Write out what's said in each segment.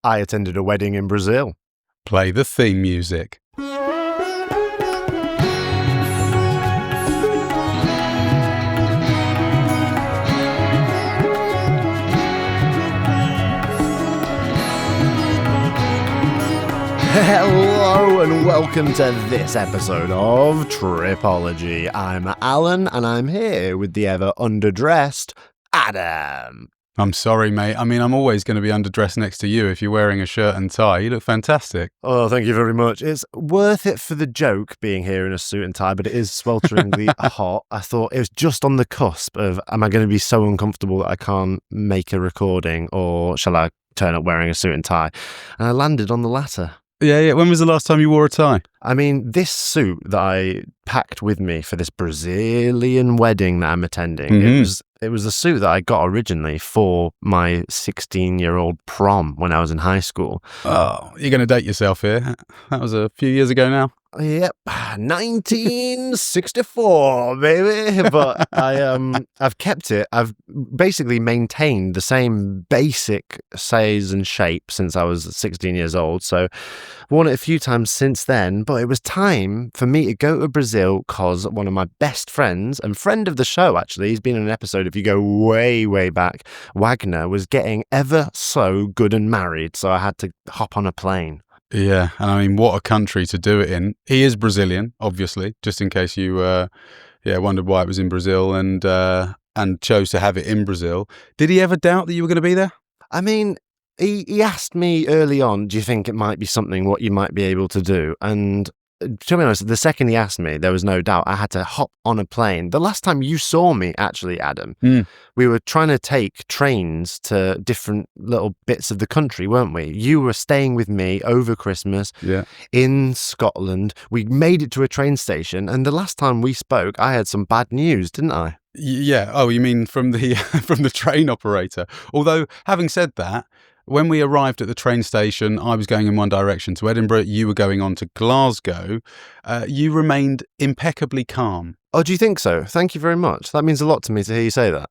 I attended a wedding in Brazil. Play the theme music. Hello and welcome to this episode of Tripology. I'm Alan and I'm here with the ever underdressed Adam. I'm sorry, mate. I mean, I'm always going to be underdressed next to you if you're wearing a shirt and tie. You look fantastic. Oh, thank you very much. It's worth it for the joke being here in a suit and tie, but it is swelteringly hot. I thought it was just on the cusp of, am I going to be so uncomfortable that I can't make a recording, or shall I turn up wearing a suit and tie? And I landed on the latter. Yeah. When was the last time you wore a tie? I mean, this suit that I packed with me for this Brazilian wedding that I'm attending, it was a suit that I got originally for my 16-year-old prom when I was in high school. Oh, you're going to date yourself here. That was a few years ago now. Yep, 1964, baby. But I've kept it. I've basically maintained the same basic size and shape since I was 16 years old. So worn it a few times since then. But it was time for me to go to Brazil because one of my best friends and friend of the show, actually, he's been in an episode if you go way, way back, Wagner, was getting ever so good and married. So I had to hop on a plane. Yeah, and I mean, what a country to do it in. He is Brazilian, obviously, just in case you wondered why it was in Brazil and chose to have it in Brazil. Did he ever doubt that you were going to be there? I mean, he asked me early on, do you think it might be something what you might be able to do? And to be honest, the second he asked me, there was no doubt. I had to hop on a plane. The last time you saw me, actually, Adam, we were trying to take trains to different little bits of the country, weren't we? You were staying with me over Christmas in Scotland. We made it to a train station, and the last time we spoke, I had some bad news, didn't I? Yeah. Oh, you mean from the from the train operator? Although, having said that, when we arrived at the train station, I was going in one direction to Edinburgh, you were going on to Glasgow. You remained impeccably calm. Oh, do you think so? Thank you very much. That means a lot to me to hear you say that.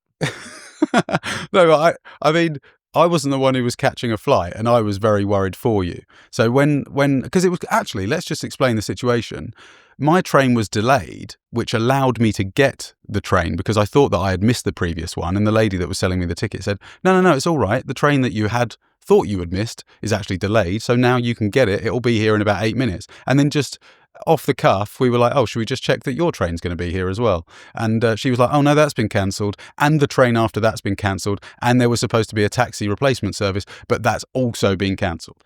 No, I mean, I wasn't the one who was catching a flight, and I was very worried for you. So because it was actually, let's just explain the situation. My train was delayed, which allowed me to get the train because I thought that I had missed the previous one. And the lady that was selling me the ticket said, no, it's all right. The train that you had thought you had missed is actually delayed. So now you can get it. It'll be here in about 8 minutes. And then just off the cuff, we were like, oh, should we just check that your train's going to be here as well? And she was like, oh, no, that's been cancelled. And the train after that's been cancelled. And there was supposed to be a taxi replacement service, but that's also been cancelled.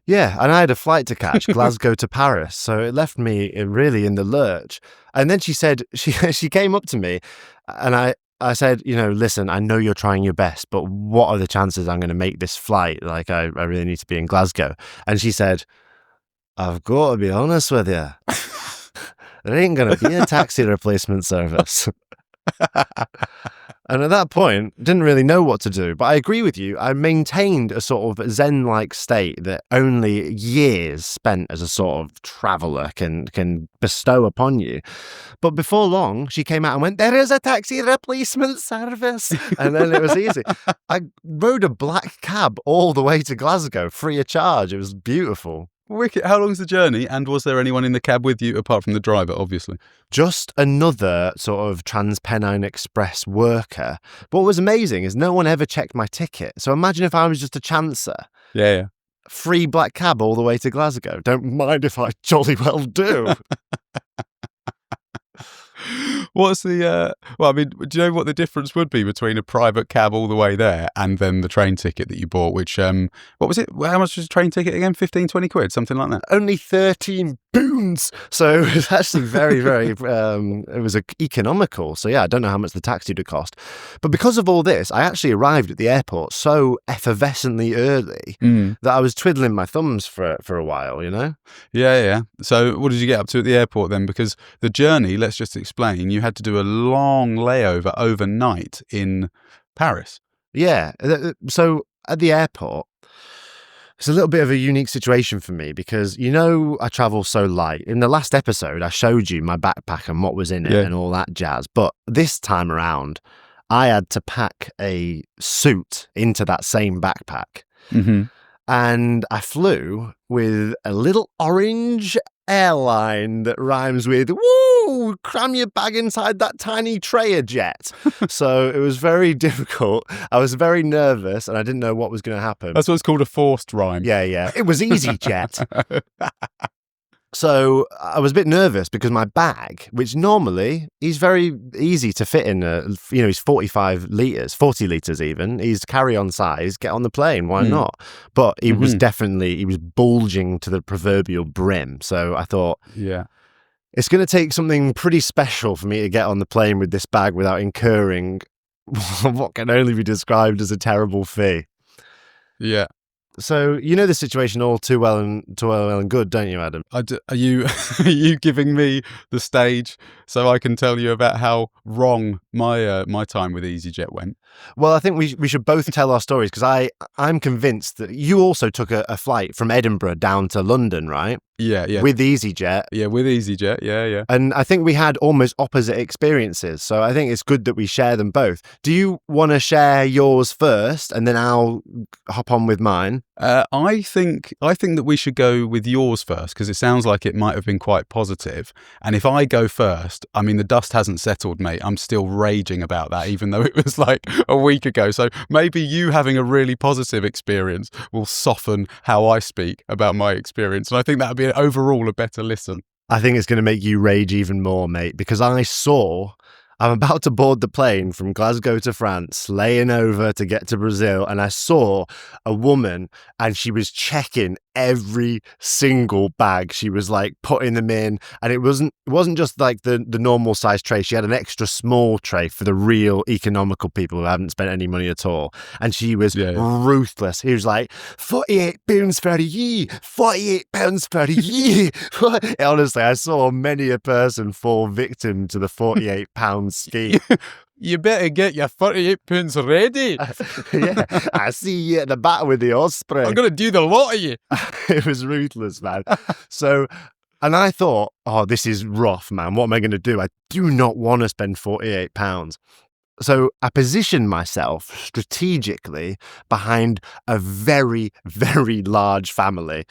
Yeah, and I had a flight to catch, Glasgow to Paris, so it left me really in the lurch. And then she said, she came up to me, and I said, listen, I know you're trying your best, but what are the chances I'm going to make this flight? Like, I really need to be in Glasgow. And she said, I've got to be honest with you. There ain't going to be a taxi replacement service. And at that point, didn't really know what to do. But I agree with you. I maintained a sort of zen-like state that only years spent as a sort of traveller can bestow upon you. But before long, she came out and went, there is a taxi replacement service. And then it was easy. I rode a black cab all the way to Glasgow, free of charge. It was beautiful. Wicked. How long's the journey? And was there anyone in the cab with you apart from the driver, obviously? Just another sort of Trans-Pennine Express worker. But what was amazing is no one ever checked my ticket. So imagine if I was just a chancer. Yeah. Free black cab all the way to Glasgow. Don't mind if I jolly well do. What's the, do you know what the difference would be between a private cab all the way there and then the train ticket that you bought, which, what was it? How much was a train ticket again? 15, 20 quid, something like that? Only 13 boons. So it was actually very, very, it was economical. So yeah, I don't know how much the taxi would cost. But because of all this, I actually arrived at the airport so effervescently early that I was twiddling my thumbs for a while, Yeah. So what did you get up to at the airport then? Because the journey, let's just explain, you had to do a long layover overnight in Paris. Yeah. So at the airport, it's a little bit of a unique situation for me because, I travel so light. In the last episode, I showed you my backpack and what was in it and all that jazz. But this time around, I had to pack a suit into that same backpack. And I flew with a little orange airline that rhymes with, woo, cram your bag inside that tiny tray of jet. So it was very difficult. I was very nervous and I didn't know what was going to happen. That's what's called a forced rhyme. Yeah. It was EasyJet. So I was a bit nervous because my bag, which normally is very easy to fit in, he's 40 litres even. He's carry-on size, get on the plane, why not? But he was bulging to the proverbial brim. So I thought, it's going to take something pretty special for me to get on the plane with this bag without incurring what can only be described as a terrible fee. Yeah. So you know the situation all too well and good, don't you, Adam? Are you are you giving me the stage so I can tell you about how wrong my time with EasyJet went? Well, I think we should both tell our stories because I'm convinced that you also took a flight from Edinburgh down to London, right? Yeah. With EasyJet. Yeah, with EasyJet. Yeah. And I think we had almost opposite experiences. So I think it's good that we share them both. Do you want to share yours first and then I'll hop on with mine? I think that we should go with yours first because it sounds like it might have been quite positive. And if I go first, I mean, the dust hasn't settled, mate. I'm still raging about that, even though it was like a week ago. So maybe you having a really positive experience will soften how I speak about my experience. And I think that would be overall a better listen. I think it's going to make you rage even more, mate, because I'm about to board the plane from Glasgow to France, laying over to get to Brazil, and I saw a woman and she was checking every single bag. She was like putting them in, and it wasn't just like the normal size tray. She had an extra small tray for the real economical people who haven't spent any money at all. And she was ruthless. He was like, £48 for you, £48 for you. Honestly, I saw many a person fall victim to the £48 scheme. You better get your £48 ready. Yeah, I see you at the back with the Osprey. I'm going to do the lot of you. It was ruthless, man. So, and I thought, oh, this is rough, man. What am I going to do? I do not want to spend £48. So I positioned myself strategically behind a very, very large family.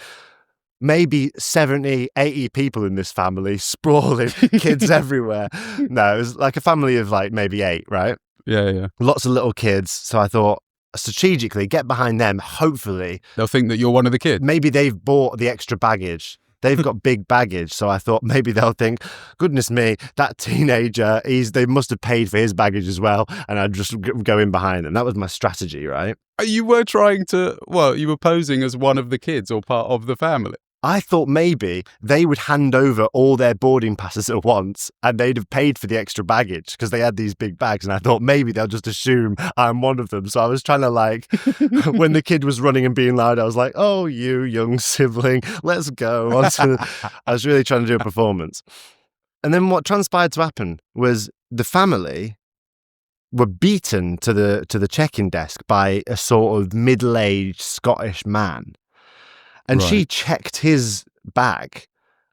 Maybe 70, 80 people in this family, sprawling, kids everywhere. No, it was like a family of like maybe 8, right? Yeah. Lots of little kids. So I thought, strategically, get behind them. Hopefully, they'll think that you're one of the kids. Maybe they've bought the extra baggage. They've got big baggage. So I thought maybe they'll think, goodness me, that teenager, they must have paid for his baggage as well. And I'd just go in behind them. That was my strategy, right? You were you were posing as one of the kids or part of the family. I thought maybe they would hand over all their boarding passes at once and they'd have paid for the extra baggage because they had these big bags. And I thought maybe they'll just assume I'm one of them. So I was trying to when the kid was running and being loud, I was like, oh, you young sibling, let's go. I was really trying to do a performance. And then what transpired to happen was the family were beaten to the check-in desk by a sort of middle-aged Scottish man. And she checked his bag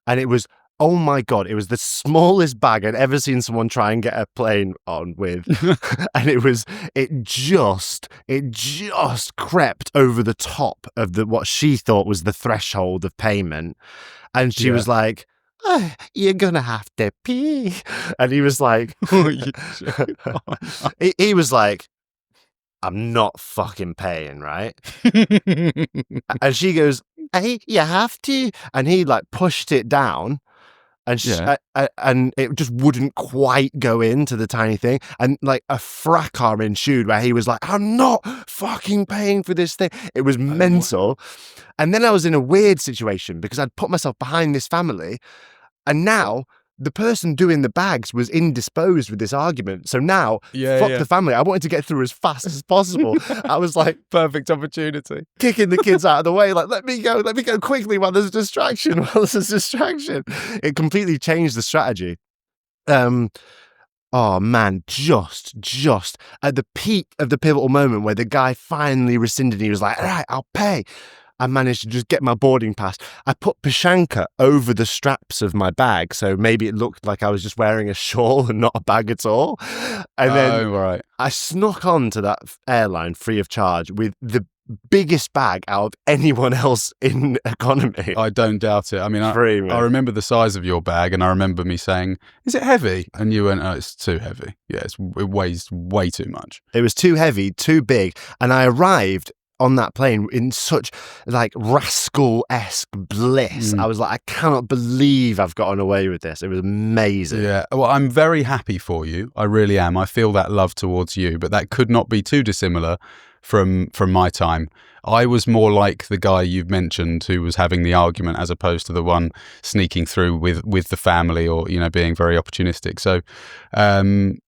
and it was, oh my God, it was the smallest bag I'd ever seen someone try and get a plane on with. And it just crept over the top of what she thought was the threshold of payment. And she was like, oh, you're going to have to pee. And he was like, he was like, I'm not fucking paying, right? And she goes, hey, you have to. And he pushed it down and and it just wouldn't quite go into the tiny thing. And a fracas ensued where he was like, I'm not fucking paying for this thing. It was mental. And then I was in a weird situation because I'd put myself behind this family and now the person doing the bags was indisposed with this argument. So now, fuck the family. I wanted to get through as fast as possible. I was like, perfect opportunity. Kicking the kids out of the way. Let me go quickly while there's a distraction. It completely changed the strategy. Oh man, just at the peak of the pivotal moment where the guy finally rescinded, he was like, all right, I'll pay. I managed to just get my boarding pass. I put Pashanka over the straps of my bag, so maybe it looked like I was just wearing a shawl and not a bag at all. And then I snuck onto that airline free of charge with the biggest bag out of anyone else in economy. I don't doubt it. I mean, I remember the size of your bag, and I remember me saying, "Is it heavy?" And you went, "Oh, it's too heavy. Yeah, it weighs way too much." It was too heavy, too big, and I arrived on that plane in such like rascal-esque bliss. I was like, I cannot believe I've gotten away with this. It was amazing. Yeah, well, I'm very happy for you. I really am. I feel that love towards you, but that could not be too dissimilar from my time. I was more like the guy you've mentioned who was having the argument, as opposed to the one sneaking through with the family, or being very opportunistic. So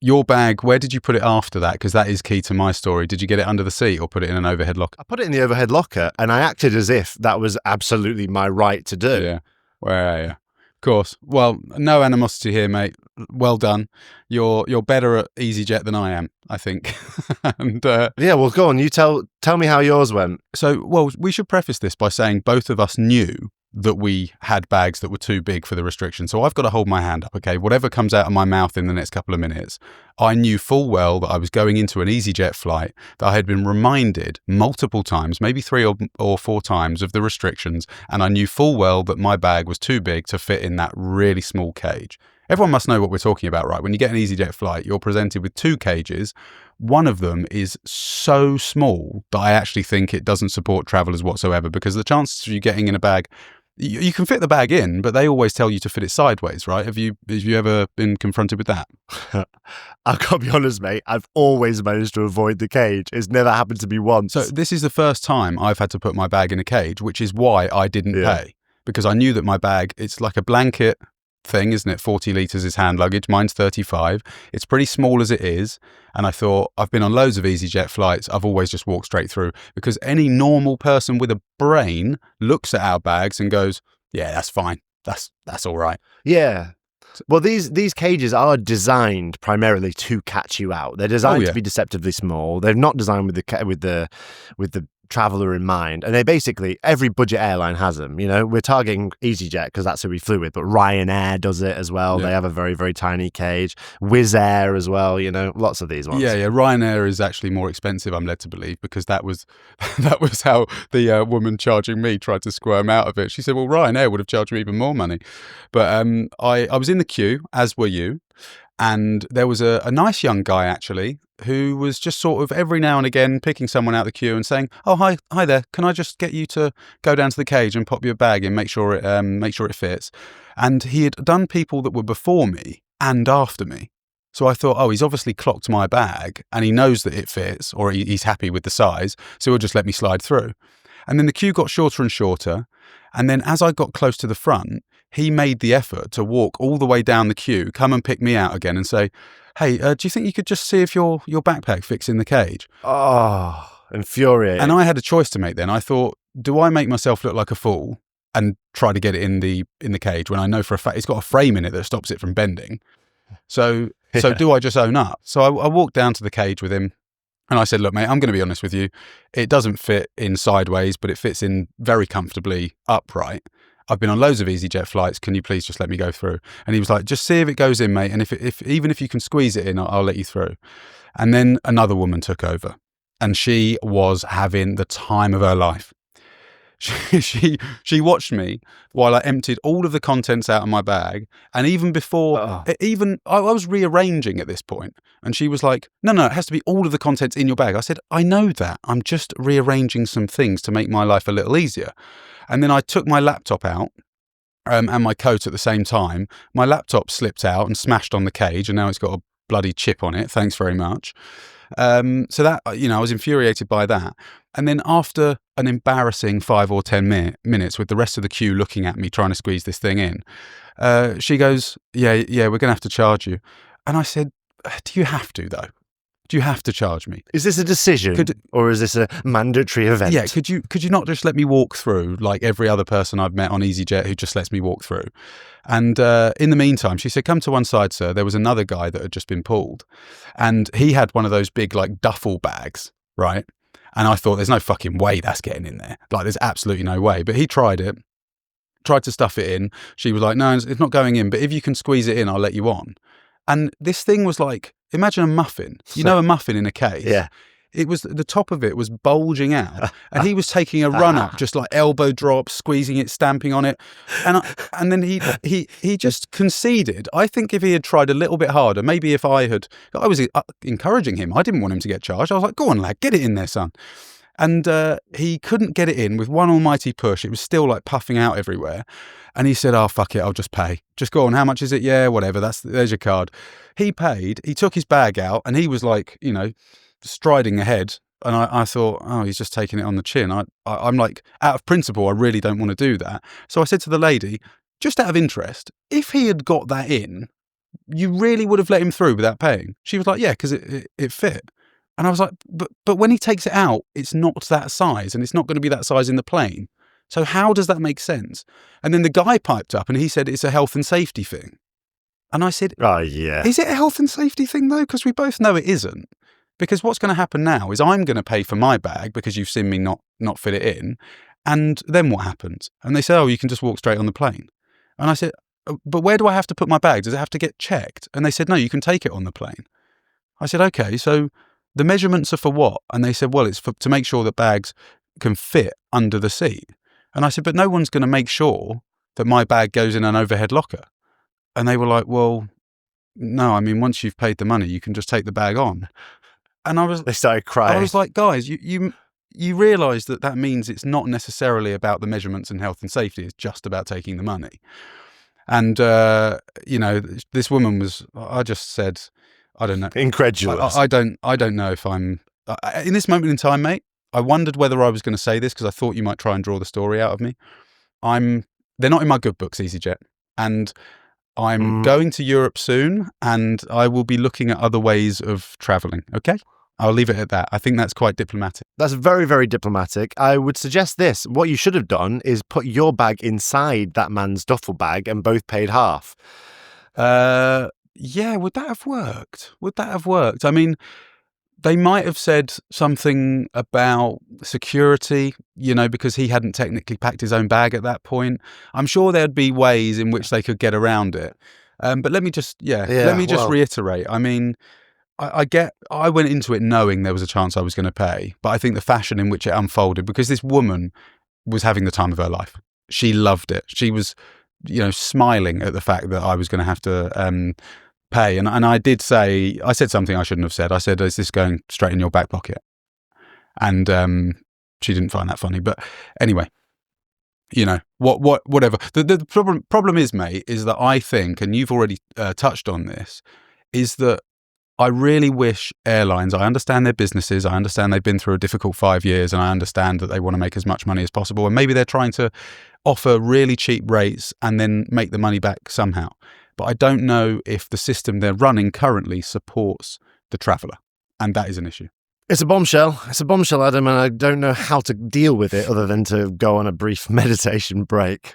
your bag, where did you put it after that? Because that is key to my story. Did you get it under the seat or put it in an overhead locker? I put it in the overhead locker, and I acted as if that was absolutely my right to do. Yeah, where are you? Of course. Well, no animosity here, mate. Well done. You're better at EasyJet than I am, I think. And yeah, well, go on. You tell me how yours went. So, well, we should preface this by saying both of us knew that we had bags that were too big for the restriction. So I've got to hold my hand up, okay? Whatever comes out of my mouth in the next couple of minutes, I knew full well that I was going into an EasyJet flight, that I had been reminded multiple times, maybe 3 or 4 times, of the restrictions, and I knew full well that my bag was too big to fit in that really small cage. Everyone must know what we're talking about, right? When you get an EasyJet flight, you're presented with 2 cages. One of them is so small that I actually think it doesn't support travellers whatsoever, because the chances of you getting in a bag, you can fit the bag in, but they always tell you to fit it sideways, right? Have you ever been confronted with that? I've got to be honest, mate. I've always managed to avoid the cage. It's never happened to me once. So this is the first time I've had to put my bag in a cage, which is why I didn't pay, because I knew that my bag, it's like a blanket thing, isn't it? 40 litres is hand luggage. Mine's 35. It's pretty small as it is. And I thought, I've been on loads of EasyJet flights. I've always just walked straight through, because any normal person with a brain looks at our bags and goes, yeah, that's fine. That's all right. Yeah. Well, these cages are designed primarily to catch you out. They're designed to be deceptively small. They're not designed with the traveler in mind, and they basically, every budget airline has them. We're targeting EasyJet because that's who we flew with, but Ryanair does it as well. They have a very, very tiny cage. Wizz Air as well. Lots of these ones. Yeah. Ryanair is actually more expensive, I'm led to believe, because that was how the woman charging me tried to squirm out of it. She said, well, Ryanair would have charged me even more money. But I was in the queue, as were you. And there was a nice young guy, actually, who was just sort of every now and again picking someone out of the queue and saying, "Oh, hi there. Can I just get you to go down to the cage and pop your bag in, make sure it fits?" And he had done people that were before me and after me. So I thought, oh, he's obviously clocked my bag and he knows that it fits, or he's happy with the size, so he'll just let me slide through. And then the queue got shorter and shorter. And then as I got close to the front, he made the effort to walk all the way down the queue, come and pick me out again and say, "Hey, do you think you could just see if your backpack fits in the cage?" Oh, infuriating. And I had a choice to make then. I thought, do I make myself look like a fool and try to get it in the cage when I know for a fact it's got a frame in it that stops it from bending? So do I just own up? So I walked down to the cage with him. And I said, "Look, mate, I'm going to be honest with you. It doesn't fit in sideways, but it fits in very comfortably upright. I've been on loads of EasyJet flights. Can you please just let me go through?" And he was like, "Just see if it goes in, mate. And even if you can squeeze it in, I'll let you through." And then another woman took over, and she was having the time of her life. She watched me while I emptied all of the contents out of my bag, and even before, I was rearranging at this point, and she was like, "No, it has to be all of the contents in your bag." I said, "I know that. I'm just rearranging some things to make my life a little easier." And then I took my laptop out and my coat at the same time. My laptop slipped out and smashed on the cage, and now it's got a bloody chip on it. Thanks very much. So that, I was infuriated by that. And then after an embarrassing 5 or 10 minutes with the rest of the queue looking at me trying to squeeze this thing in, she goes, yeah, we're going to have to charge you. And I said, "Do you have to, though? Do you have to charge me? Is this a decision or is this a mandatory event?" Yeah, could you not just let me walk through like every other person I've met on EasyJet who just lets me walk through? And in the meantime, she said, "Come to one side, sir." There was another guy that had just been pulled, and he had one of those big like duffel bags, right? And I thought, there's no fucking way that's getting in there. Like, there's absolutely no way. But he tried to stuff it in. She was like, "No, it's not going in, but if you can squeeze it in, I'll let you on." And this thing was like, imagine a muffin. A muffin in a case. Yeah. it was the top of it was bulging out, and he was taking a run up, just like elbow drops, squeezing it, stamping on it, and then he just conceded. I think if he had tried a little bit harder, maybe if I was encouraging him. I didn't want him to get charged. I was like, "Go on, lad, get it in there, son." And he couldn't get it in with one almighty push. It was still like puffing out everywhere. And he said, "Oh, fuck it, I'll just pay. Just go on, how much is it? Yeah, whatever, there's your card." He paid, he took his bag out, and he was like, striding ahead. And I thought, oh, he's just taking it on the chin. I'm like, out of principle, I really don't want to do that. So I said to the lady, just out of interest, if he had got that in, you really would have let him through without paying? She was like, yeah, because it fit. And I was like, but when he takes it out, it's not that size, and it's not going to be that size in the plane. So how does that make sense? And then the guy piped up and he said it's a health and safety thing. And I said, oh, yeah. Is it a health and safety thing, though? Because we both know it isn't. Because what's going to happen now is I'm going to pay for my bag because you've seen me not fit it in. And then what happens? And they say, oh, you can just walk straight on the plane. And I said, but where do I have to put my bag? Does it have to get checked? And they said, no, you can take it on the plane. I said, okay, so the measurements are for what? And they said, well, it's to make sure that bags can fit under the seat. And I said, but no one's going to make sure that my bag goes in an overhead locker. And they were like, well, no, I mean, once you've paid the money, you can just take the bag on. And they started crying. I was like, guys, you realise that means it's not necessarily about the measurements and health and safety. It's just about taking the money. And, this woman I just said, I don't know. Incredulous. I don't know if I'm, in this moment in time, mate, I wondered whether I was going to say this because I thought you might try and draw the story out of me. They're not in my good books, EasyJet. And I'm going to Europe soon, and I will be looking at other ways of travelling, okay? I'll leave it at that. I think that's quite diplomatic. That's very, very diplomatic. I would suggest this. What you should have done is put your bag inside that man's duffel bag and both paid half. Yeah, would that have worked? I mean, they might have said something about security, because he hadn't technically packed his own bag at that point. I'm sure there'd be ways in which they could get around it. But let me just reiterate. I mean, I went into it knowing there was a chance I was going to pay, but I think the fashion in which it unfolded, because this woman was having the time of her life. She loved it. She was, smiling at the fact that I was going to have to pay. And I said something I shouldn't have said. I said, is this going straight in your back pocket? And she didn't find that funny. But anyway, whatever. The problem is, mate, is that I think, and you've already touched on this, is that I really wish airlines, I understand their businesses, I understand they've been through a difficult 5 years, and I understand that they want to make as much money as possible. And maybe they're trying to offer really cheap rates and then make the money back somehow. But I don't know if the system they're running currently supports the traveller. And that is an issue. It's a bombshell, Adam, and I don't know how to deal with it other than to go on a brief meditation break.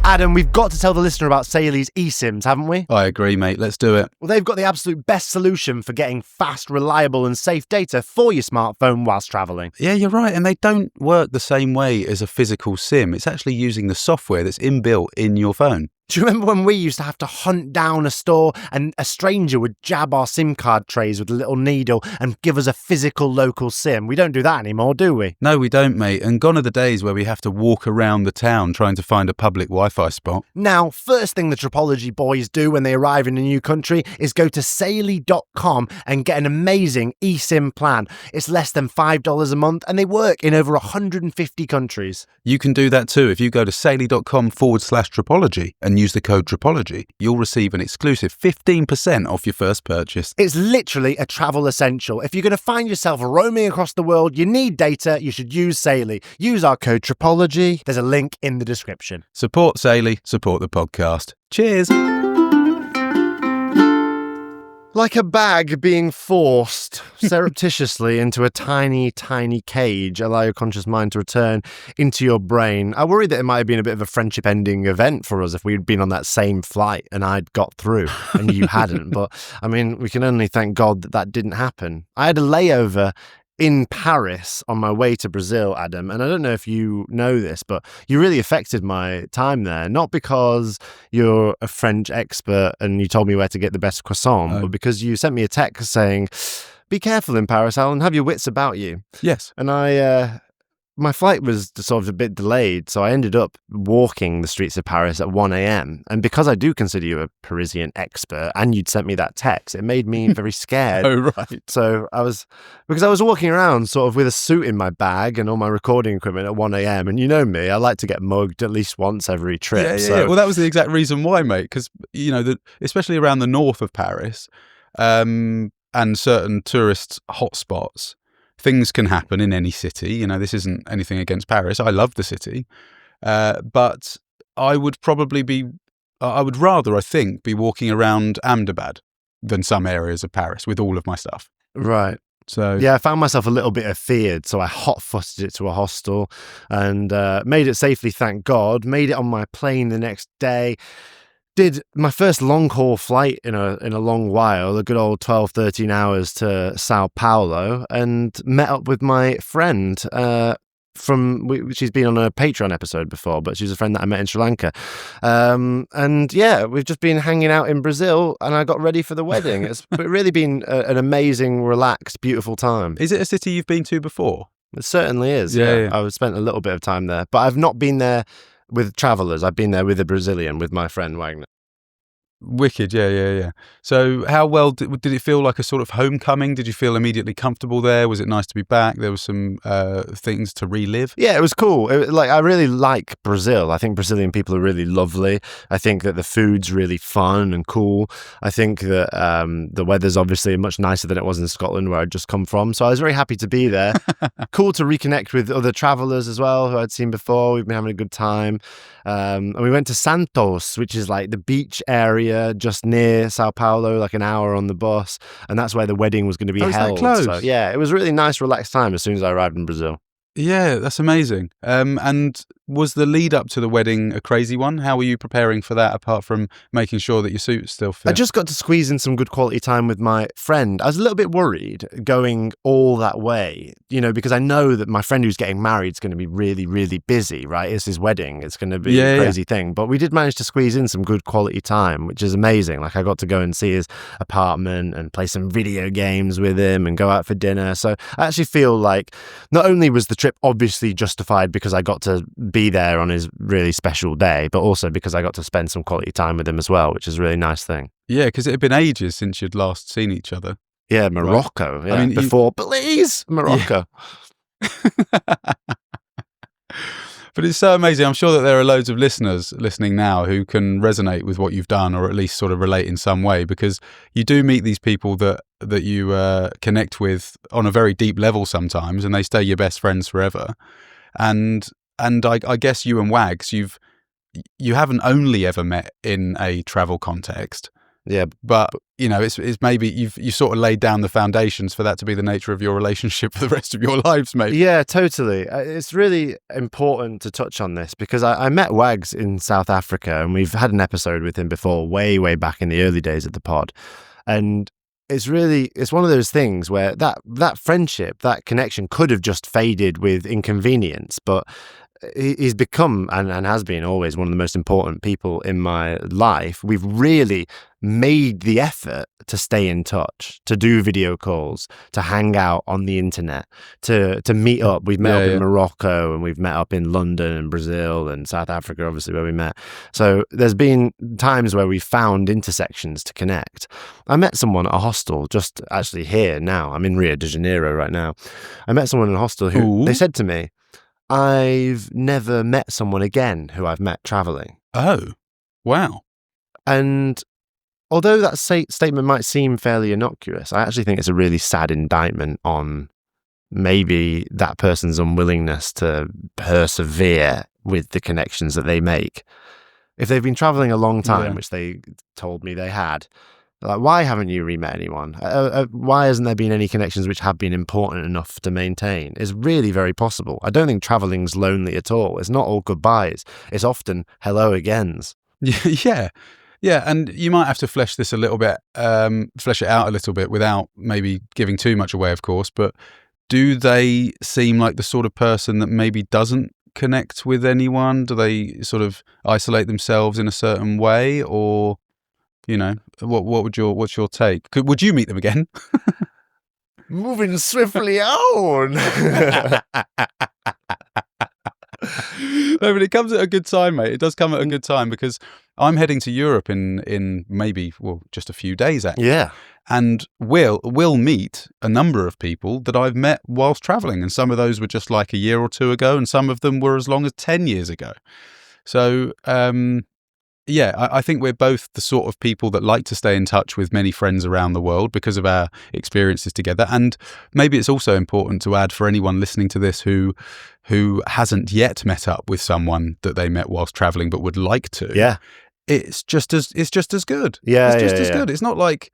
Adam, we've got to tell the listener about Sailly's eSIMs, haven't we? I agree, mate. Let's do it. Well, they've got the absolute best solution for getting fast, reliable and safe data for your smartphone whilst travelling. Yeah, you're right. And they don't work the same way as a physical SIM. It's actually using the software that's inbuilt in your phone. Do you remember when we used to have to hunt down a store and a stranger would jab our SIM card trays with a little needle and give us a physical local SIM? We don't do that anymore, do we? No, we don't, mate. And gone are the days where we have to walk around the town trying to find a public Wi-Fi spot. Now, first thing the Tripology boys do when they arrive in a new country is go to Sailly.com and get an amazing eSIM plan. It's less than $5 a month and they work in over 150 countries. You can do that too. If you go to Sailly.com/Tripology and use the code Tripology, you'll receive an exclusive 15% off your first purchase. It's literally a travel essential. If you're going to find yourself roaming across the world, you need data, you should use Sailly. Use our code Tripology. There's a link in the description. Support Sailly, support the podcast. Cheers! Like a bag being forced surreptitiously into a tiny, tiny cage, allow your conscious mind to return into your brain. I worry that it might have been a bit of a friendship-ending event for us if we'd been on that same flight and I'd got through and you hadn't. But, I mean, we can only thank God that didn't happen. I had a layover in Paris on my way to Brazil, Adam, and I don't know if you know this, but you really affected my time there. Not because you're a French expert and you told me where to get the best croissant, but because you sent me a text saying, "Be careful in Paris, Alun. Have your wits about you." Yes. And my flight was sort of a bit delayed, so I ended up walking the streets of Paris at 1 a.m. And because I do consider you a Parisian expert, and you'd sent me that text, it made me very scared. Oh, right. So because I was walking around sort of with a suit in my bag and all my recording equipment at 1 a.m. And you know me, I like to get mugged at least once every trip. Yeah. Well, that was the exact reason why, mate, because, especially around the north of Paris, and certain tourist hotspots, things can happen in any city. This isn't anything against Paris. I love the city. But I would rather, I think, be walking around Ahmedabad than some areas of Paris with all of my stuff. Right. So yeah, I found myself a little bit afeared, so I hot-footed it to a hostel and made it safely, thank God. Made it on my plane the next day. Did my first long-haul flight in a long while, a good old 12, 13 hours to São Paulo, and met up with my friend she's been on a Patreon episode before, but she's a friend that I met in Sri Lanka. And yeah, we've just been hanging out in Brazil, and I got ready for the wedding. It's really been an amazing, relaxed, beautiful time. Is it a city you've been to before? It certainly is. Yeah. I've spent a little bit of time there, but I've not been there with travelers. I've been there with a Brazilian, with my friend Wagner. Wicked, yeah. So how well did it feel, like a sort of homecoming? Did you feel immediately comfortable there? Was it nice to be back? There was some things to relive? Yeah, it was cool. I really like Brazil. I think Brazilian people are really lovely. I think that the food's really fun and cool. I think that the weather's obviously much nicer than it was in Scotland, where I'd just come from. So I was very happy to be there. Cool to reconnect with other travellers as well, who I'd seen before. We've been having a good time. And we went to Santos, which is like the beach area just near São Paulo, like an hour on the bus, and that's where the wedding was going to be held. Is that close? So yeah, it was a really nice, relaxed time as soon as I arrived in Brazil. Yeah, that's amazing. And was the lead up to the wedding a crazy one? How were you preparing for that, apart from making sure that your suit still fit? I just got to squeeze in some good quality time with my friend. I was a little bit worried going all that way, because I know that my friend who's getting married is going to be really, really busy, right? It's his wedding. It's going to be a crazy thing. But we did manage to squeeze in some good quality time, which is amazing. Like, I got to go and see his apartment and play some video games with him and go out for dinner. So I actually feel like not only was the trip obviously justified because I got to be there on his really special day, but also because I got to spend some quality time with him as well, which is a really nice thing. Yeah, because it had been ages since you'd last seen each other. Yeah, Morocco. Right. Yeah, I mean, before, please, Morocco. Yeah. But it's so amazing. I'm sure that there are loads of listeners listening now who can resonate with what you've done, or at least sort of relate in some way, because you do meet these people that you connect with on a very deep level sometimes, and they stay your best friends forever. And I guess you and Wags, you haven't only ever met in a travel context. Yeah, but it's maybe you sort of laid down the foundations for that to be the nature of your relationship for the rest of your lives, maybe. Yeah, totally. It's really important to touch on this because I met Wags in South Africa, and we've had an episode with him before, way back in the early days of the pod, and it's one of those things where that friendship, that connection could have just faded with inconvenience, but he's become and has been always one of the most important people in my life. We've really made the effort to stay in touch, to do video calls, to hang out on the internet, to meet up. We've met up in Morocco, and we've met up in London and Brazil and South Africa, obviously, where we met. So there's been times where we've found intersections to connect. I met someone at a hostel just actually here now. I'm in Rio de Janeiro right now. I met someone in a hostel who they said to me, I've never met someone again who I've met traveling. Oh, wow. And although that statement might seem fairly innocuous, I actually think it's a really sad indictment on maybe that person's unwillingness to persevere with the connections that they make. If they've been traveling a long time, which they told me they had, like, why haven't you re-met anyone? Why hasn't there been any connections which have been important enough to maintain? It's really very possible. I don't think traveling's lonely at all. It's not all goodbyes. It's often hello agains. Yeah, and you might have to flesh this a little bit, flesh it out a little bit without maybe giving too much away, of course. But do they seem like the sort of person that maybe doesn't connect with anyone? Do they sort of isolate themselves in a certain way, or what's your take? Would you meet them again? Moving swiftly on. No, but it comes at a good time, mate. It does come at a good time, because I'm heading to Europe in maybe just a few days, actually. Yeah. And we'll meet a number of people that I've met whilst traveling, and some of those were just like a year or two ago, and some of them were as long as 10 years ago. So I think we're both the sort of people that like to stay in touch with many friends around the world because of our experiences together. And maybe it's also important to add, for anyone listening to this who hasn't yet met up with someone that they met whilst traveling but would like to. Yeah. It's just as good. Yeah, it's just yeah, as yeah. good. It's not like,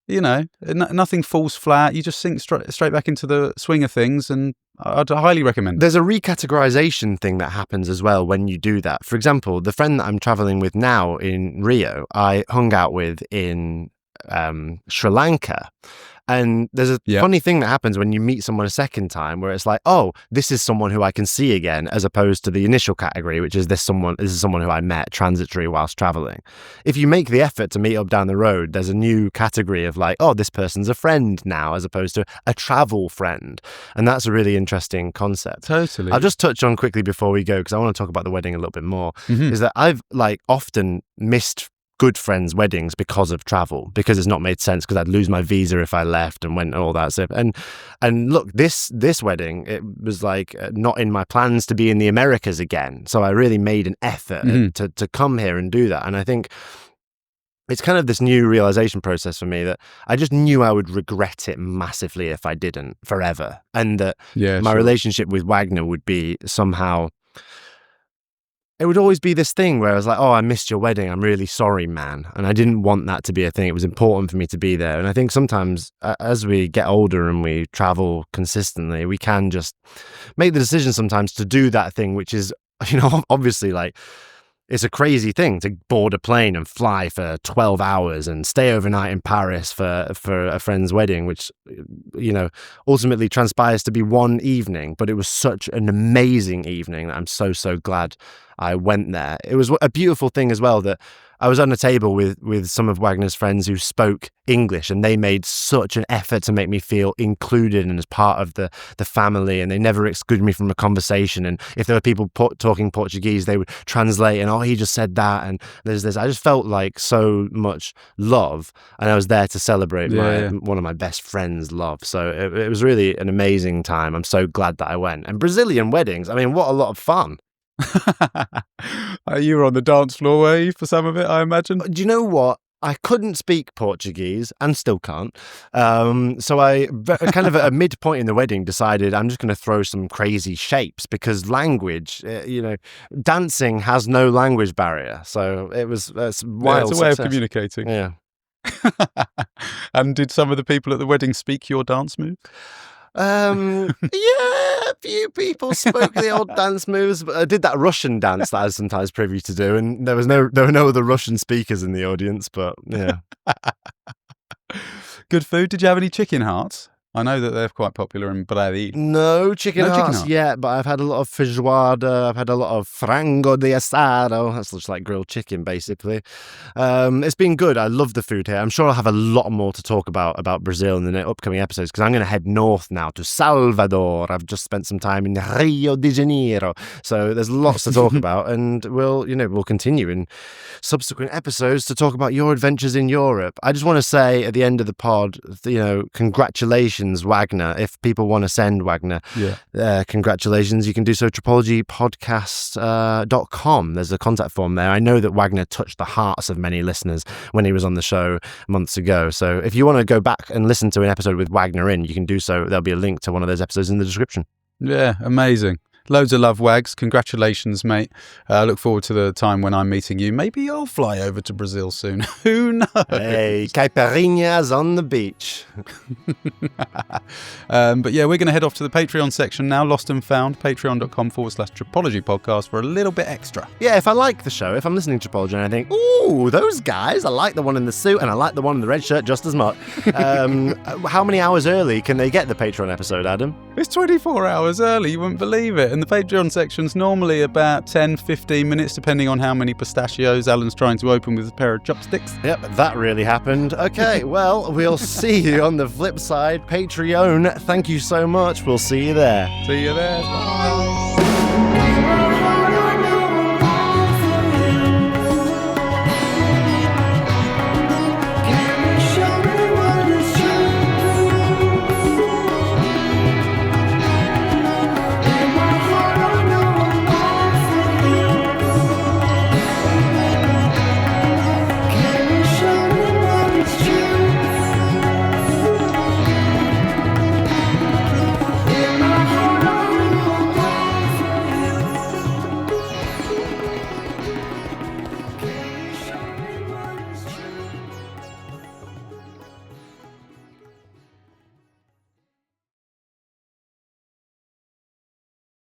nothing falls flat. You just sink straight back into the swing of things, and I'd highly recommend it. There's a recategorization thing that happens as well when you do that. For example, the friend that I'm traveling with now in Rio, I hung out with in Sri Lanka. And there's a funny thing that happens when you meet someone a second time, where it's like, oh, this is someone who I can see again, as opposed to the initial category, which is this is someone who I met transitory whilst traveling. If you make the effort to meet up down the road, there's a new category of like, oh, this person's a friend now, as opposed to a travel friend. And that's a really interesting concept. Totally. I'll just touch on quickly before we go, because I want to talk about the wedding a little bit more, is that I've often missed good friends' weddings because of travel, because it's not made sense, because I'd lose my visa if I left and went and all that stuff. And look, this wedding, it was not in my plans to be in the Americas again. So I really made an effort to come here and do that. And I think it's kind of this new realization process for me that I just knew I would regret it massively if I didn't, forever. And that my relationship with Wagner would be somehow... It would always be this thing where I was like, oh, I missed your wedding. I'm really sorry, man. And I didn't want that to be a thing. It was important for me to be there. And I think sometimes as we get older and we travel consistently, we can just make the decision sometimes to do that thing, which is, obviously it's a crazy thing to board a plane and fly for 12 hours and stay overnight in Paris for a friend's wedding, which, ultimately transpires to be one evening. But it was such an amazing evening that I'm so, so glad I went there. It was a beautiful thing as well that I was on a table with some of Wagner's friends who spoke English, and they made such an effort to make me feel included and as part of the family, and they never excluded me from a conversation. And if there were people talking Portuguese, they would translate, and he just said that, and there's this. I just felt like so much love, and I was there to celebrate one of my best friends' love. So it was really an amazing time. I'm so glad that I went. And Brazilian weddings, I mean, what a lot of fun. You were on the dance floor, were you, for some of it, I imagine? Do you know what? I couldn't speak Portuguese and still can't. So I kind of at a midpoint in the wedding decided I'm just going to throw some crazy shapes, because language, dancing has no language barrier. So that's wild. It's a way success. Of communicating. Yeah. And did some of the people at the wedding speak your dance move? A few people spoke the old dance moves, but I did that Russian dance that I was sometimes privy to do, and there were no other Russian speakers in the audience, but yeah. Good food. Did you have any chicken hearts? I know that they're quite popular in Brazil. No chicken hearts yet, but I've had a lot of feijoada. I've had a lot of frango de asado. That's just like grilled chicken, basically. It's been good. I love the food here. I'm sure I'll have a lot more to talk about Brazil in the upcoming episodes, because I'm going to head north now to Salvador. I've just spent some time in Rio de Janeiro, so there's lots to talk about, and we'll continue in subsequent episodes to talk about your adventures in Europe. I just want to say at the end of the pod, congratulations, Wagner. If people want to send Wagner congratulations, you can do so tripologypodcast.com. There's a contact form there. I know that Wagner touched the hearts of many listeners when he was on the show months ago, so if you want to go back and listen to an episode with Wagner you can do so. There'll be a link to one of those episodes in the description. Yeah, amazing. Loads of love, Wags. Congratulations, mate. I look forward to the time when I'm meeting you. Maybe I'll fly over to Brazil soon. Who knows? Hey, caipirinhas on the beach. But yeah, we're going to head off to the Patreon section now. Lost and Found, patreon.com/Tripology podcast for a little bit extra. Yeah, if I like the show, if I'm listening to Tripology and I think, ooh, those guys, I like the one in the suit and I like the one in the red shirt just as much. How many hours early can they get the Patreon episode, Adam? It's 24 hours early, you wouldn't believe it. And the Patreon section's normally about 10-15 minutes, depending on how many pistachios Alan's trying to open with a pair of chopsticks. Yep, that really happened. Okay, well, we'll see you on the flip side. Patreon, thank you so much. We'll see you there. See you there. Bye.